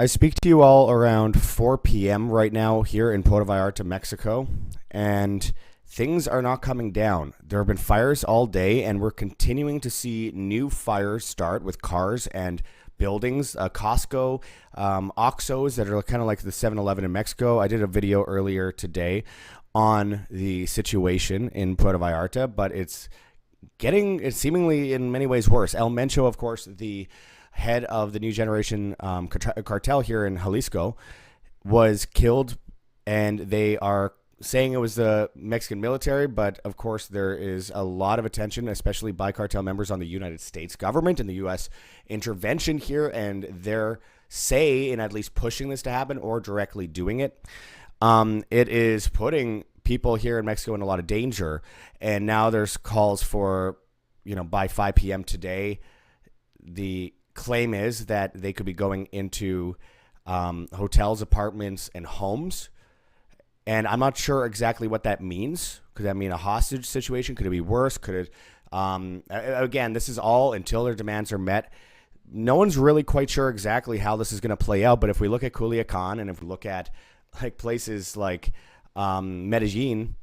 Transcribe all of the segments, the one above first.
I speak to you all around 4 p.m. right now here in Puerto Vallarta, Mexico, and things are not coming down. There have been fires all day, and we're continuing to see new fires start with cars and buildings, Costco, Oxos that are kind of like the 7-Eleven in Mexico. I did a video earlier today on the situation in Puerto Vallarta, but it's seemingly in many ways worse. El Mencho, of course, the head of the New Generation cartel here in Jalisco, was killed, and they are saying it was the Mexican military, but of course there is a lot of attention, especially by cartel members, on the United States government and the U.S. intervention here, and their say in at least pushing this to happen or directly doing it. It is putting people here in Mexico in a lot of danger, and now there's calls for, by 5 p.m. today, the claim is that they could be going into hotels, apartments, and homes. And I'm not sure exactly what that means. Could that mean a hostage situation? Could it be worse? Could it, again, this is all until their demands are met. No one's really quite sure exactly how this is going to play out. But if we look at Culiacan, and if we look at places like Medellin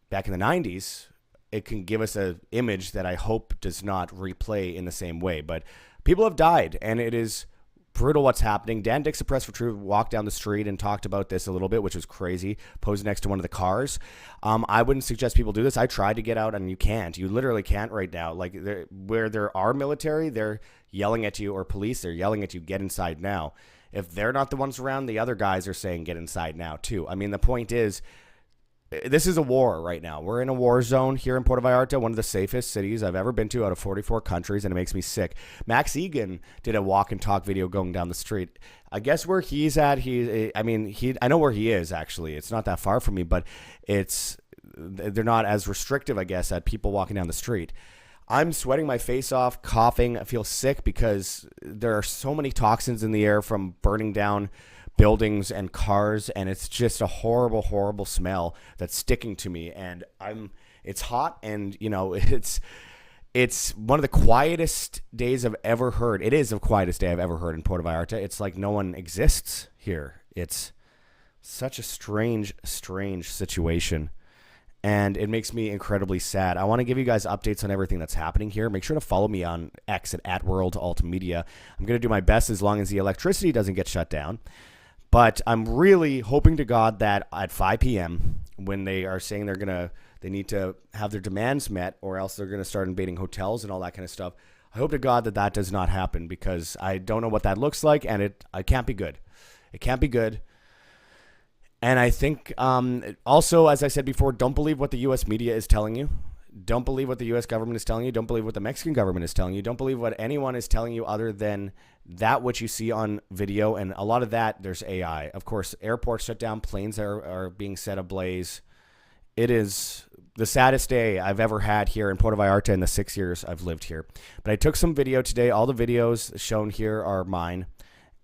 back in the 90s, it can give us an image that I hope does not replay in the same way. But people have died, and it is brutal what's happening. Dan Dix of Press for Truth walked down the street and talked about this a little bit, which was crazy, posed next to one of the cars. I wouldn't suggest people do this. I tried to get out, and you can't. You literally can't right now. Like, where there are military, they're yelling at you, or police, they're yelling at you, get inside now. If they're not the ones around, the other guys are saying get inside now too. I mean, the point is, this is a war right now. We're in a war zone here in Puerto Vallarta, one of the safest cities I've ever been to out of 44 countries, and it makes me sick. Max Egan did a walk and talk video going down the street. I guess where he's at, I know where he is, actually. It's not that far from me, but they're not as restrictive, I guess, at people walking down the street. I'm sweating my face off, coughing. I feel sick because there are so many toxins in the air from burning down buildings and cars, and it's just a horrible, horrible smell that's sticking to me. And it's hot, and it's one of the quietest days I've ever heard. It is the quietest day I've ever heard in Puerto Vallarta. It's like no one exists here. It's such a strange, strange situation, and it makes me incredibly sad. I want to give you guys updates on everything that's happening here. Make sure to follow me on X at @WorldAltMedia. I'm going to do my best as long as the electricity doesn't get shut down. But I'm really hoping to God that at 5 p.m., when they are saying they need to have their demands met, or else they're going to start invading hotels and all that kind of stuff, I hope to God that that does not happen, because I don't know what that looks like, and it can't be good. It can't be good. And I think also, as I said before, don't believe what the U.S. media is telling you. Don't believe what the U.S. government is telling you. Don't believe what the Mexican government is telling you. Don't believe what anyone is telling you other than that which you see on video. And a lot of that, there's AI. Of course, airports shut down. Planes are being set ablaze. It is the saddest day I've ever had here in Puerto Vallarta in the 6 years I've lived here. But I took some video today. All the videos shown here are mine.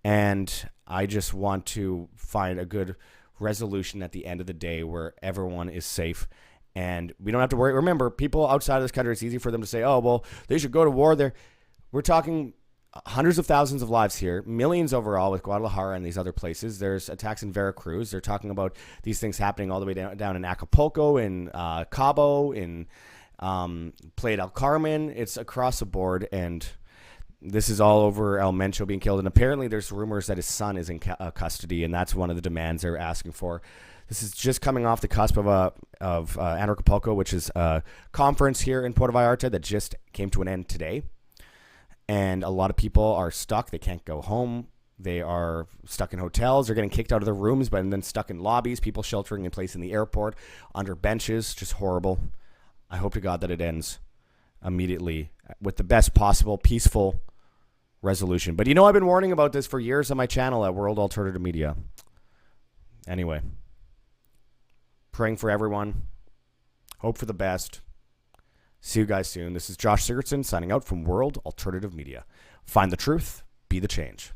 And I just want to find a good resolution at the end of the day where everyone is safe. And we don't have to worry. Remember, people outside of this country, it's easy for them to say, oh, well, they should go to war there. We're talking hundreds of thousands of lives here, millions overall with Guadalajara and these other places. There's attacks in Veracruz. They're talking about these things happening all the way down in Acapulco, in Cabo, in Playa del Carmen. It's across the board, and this is all over El Mencho being killed. And apparently there's rumors that his son is in custody, and that's one of the demands they're asking for. This is just coming off the cusp of Acapulco, which is a conference here in Puerto Vallarta that just came to an end today. And a lot of people are stuck. They can't go home. They are stuck in hotels. They're getting kicked out of their rooms, but then stuck in lobbies. People sheltering in place in the airport, under benches. Just horrible. I hope to God that it ends immediately with the best possible peaceful resolution. But I've been warning about this for years on my channel at World Alternative Media. Anyway. Praying for everyone. Hope for the best. See you guys soon. This is Josh Sigurdsson signing out from World Alternative Media. Find the truth. Be the change.